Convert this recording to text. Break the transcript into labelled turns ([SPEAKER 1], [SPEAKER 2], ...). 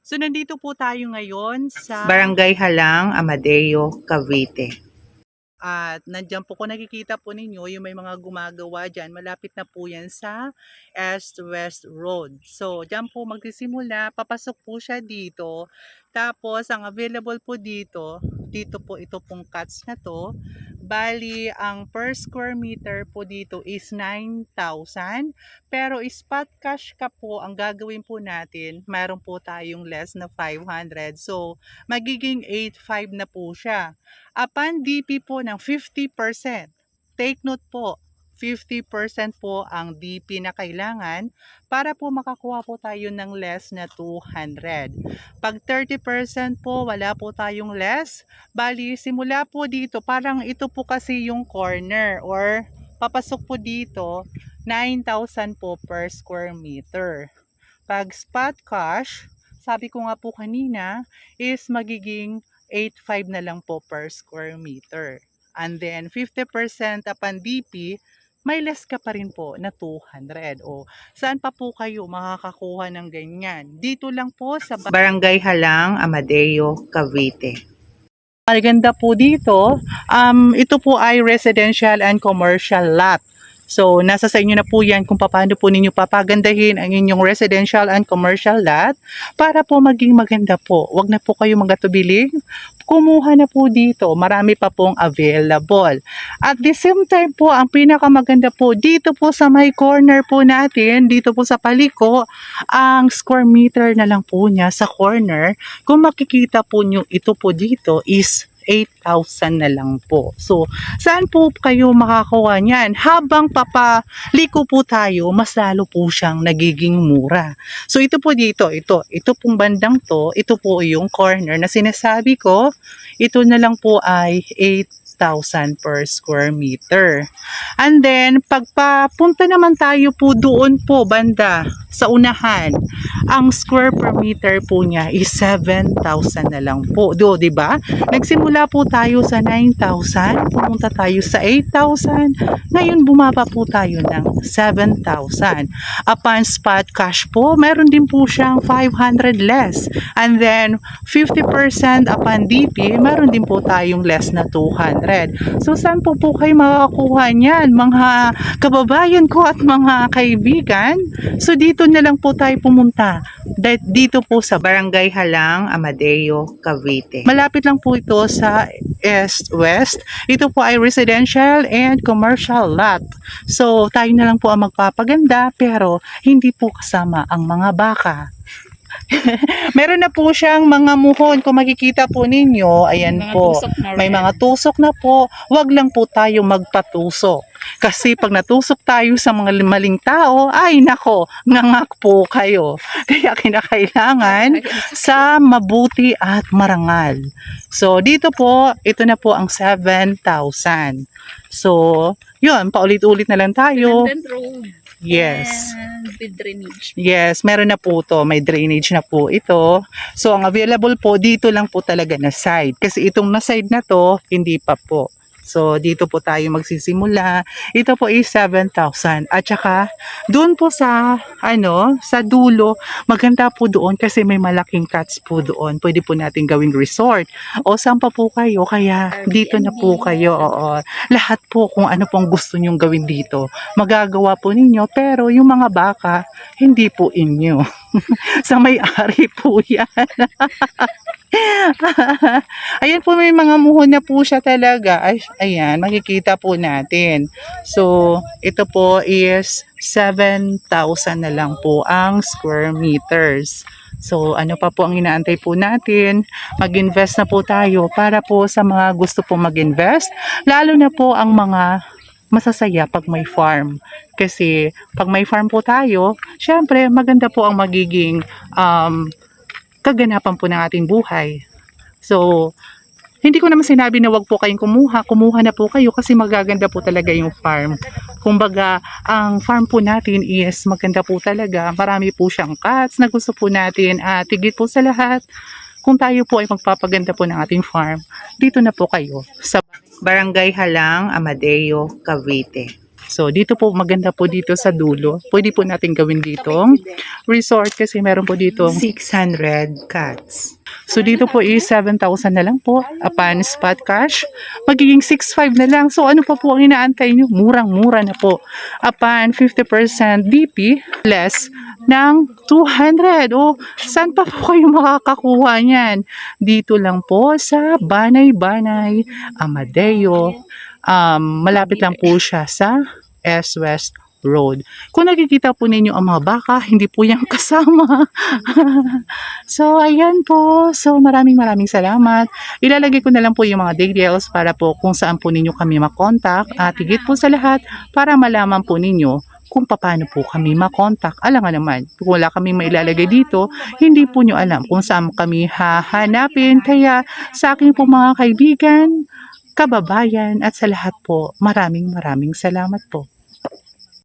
[SPEAKER 1] So nandito po tayo ngayon sa
[SPEAKER 2] Barangay Halang, Amadeo, Cavite.
[SPEAKER 1] at nandiyan po kung nakikita po ninyo yung may mga gumagawa dyan. Malapit na po yan sa East-West Road. So dyan po magsisimula, papasok po siya dito. Tapos ang available po dito po ito pong cuts na to. Bali, ang per square meter po dito is 9,000. Pero spot cash ka po, ang gagawin po natin, mayroon po tayong less na 500. So, magiging 8,500 na po siya. Upon DP po ng 50%. Take note po, 50% po ang DP na kailangan para po makakuha po tayo ng less na 200. Pag 30% po, wala po tayong less. Bali, simula po dito, parang ito po kasi yung corner or papasok po dito, 9,000 po per square meter. Pag spot cash, sabi ko nga po kanina, is magiging 8,500 na lang po per square meter. And then 50% upon DP, may less ka pa rin po na 200. O saan pa po kayo makakakuha ng ganyan? Dito lang po sa
[SPEAKER 2] Barangay Halang, Amadeo, Cavite.
[SPEAKER 1] Maganda po dito, ito po ay residential and commercial lot. So, nasa sa inyo na po yan kung paano po ninyo papagandahin ang inyong residential and commercial lot para po maging maganda po. Huwag na po kayo magatubiling. Kumuha na po dito. Marami pa pong available. At the same time po, ang pinakamaganda po, dito po sa may corner po natin, dito po sa paliko, ang square meter na lang po niya sa corner. Kung makikita po nyo, ito po dito is 8,000 na lang po. So, saan po kayo makakuha niyan? Habang papaliko po tayo, mas lalo po siyang nagiging mura. So, ito po dito, ito pong bandang to, ito po yung corner na sinasabi ko, ito na lang po ay 8,000 per square meter. And then, pagpapunta naman tayo po doon po, banda, sa unahan, ang square per meter po niya is 7,000 na lang po. Di ba? Nagsimula po tayo sa 9,000, pumunta tayo sa 8,000, ngayon bumaba po tayo ng 7,000. Upon spot cash po, meron din po siyang 500 less. And then, 50% upon DP, meron din po tayong less na 200. So, saan po kayo makakakuha niyan, mga kababayan ko at mga kaibigan? So, dito na lang po tayo pumunta. Dito po sa
[SPEAKER 2] Barangay Halang, Amadeo, Cavite.
[SPEAKER 1] malapit lang po ito sa East-West. Ito po ay residential and commercial lot. So, tayo na lang po ang magpapaganda pero hindi po kasama ang mga baka. Meron na po siyang mga muhon. Kung makikita po ninyo, ayan po. May mga tusok na po. Huwag lang po tayo magpatusok. Kasi pag natusok tayo sa mga maling tao, ay nako, ngangak po kayo. Kaya kinakailangan sa mabuti at marangal. So, dito po, ito na po ang 7,000. So, yun, paulit-ulit na lang tayo. Yes.
[SPEAKER 3] And with drainage.
[SPEAKER 1] Yes, meron na po to. May drainage na po ito. So, ang available po, dito lang po talaga na side. Kasi itong na side na to, hindi pa po. So, dito po tayo magsisimula. Ito po is 7,000. At saka, doon po sa, sa dulo, maganda po doon kasi may malaking cuts po doon. Pwede po natin gawing resort. O, saan pa po kayo? Kaya, dito na po kayo. Oo. Lahat po kung ano pong gusto nyong gawin dito. Magagawa po ninyo, pero yung mga baka, hindi po inyo. Sa may-ari po yan. Ayan po, may mga muhon na po siya talaga. Ayan, makikita po natin. So, ito po is 7,000 na lang po ang square meters. So, ano pa po ang inaantay po natin? Mag-invest na po tayo para po sa mga gusto po mag-invest. Lalo na po ang mga masasaya pag may farm. Kasi, pag may farm po tayo, syempre, maganda po ang magiging kaganapan po ng ating buhay. So, hindi ko naman sinabi na wag po kayong kumuha. Kumuha na po kayo kasi magaganda po talaga yung farm. Kumbaga, ang farm po natin is maganda po talaga. Marami po siyang cuts na gusto po natin. At tigit po sa lahat, kung tayo po ay magpapaganda po ng ating farm, dito na po kayo sa
[SPEAKER 2] Barangay Halang, Amadeo, Cavite.
[SPEAKER 1] So, dito po, maganda po dito sa dulo. Pwede po natin gawin ditong resort kasi meron po dito.
[SPEAKER 2] 600 cats.
[SPEAKER 1] So, dito po is 7,000 na lang po. Upon spot cash, magiging 6,500 na lang. So, ano pa po ang inaantay nyo? Murang-mura na po. Upon 50% DP, less ng 200. O, saan pa po kayo makakakuha niyan? Dito lang po sa Banay-Banay, Amadeo. Malapit lang po siya sa S. West Road. Kung nakikita po ninyo ang mga baka, hindi po yan kasama. So, ayan po. So, maraming salamat. Ilalagay ko na lang po yung mga details para po kung saan po ninyo kami makontak at higit po sa lahat para malaman po ninyo kung paano po kami makontak. Alam nga naman, kung wala kami mailalagay dito, hindi po nyo alam kung saan kami hahanapin. Kaya sa aking po mga kaibigan, kababayan at sa lahat po, maraming salamat po.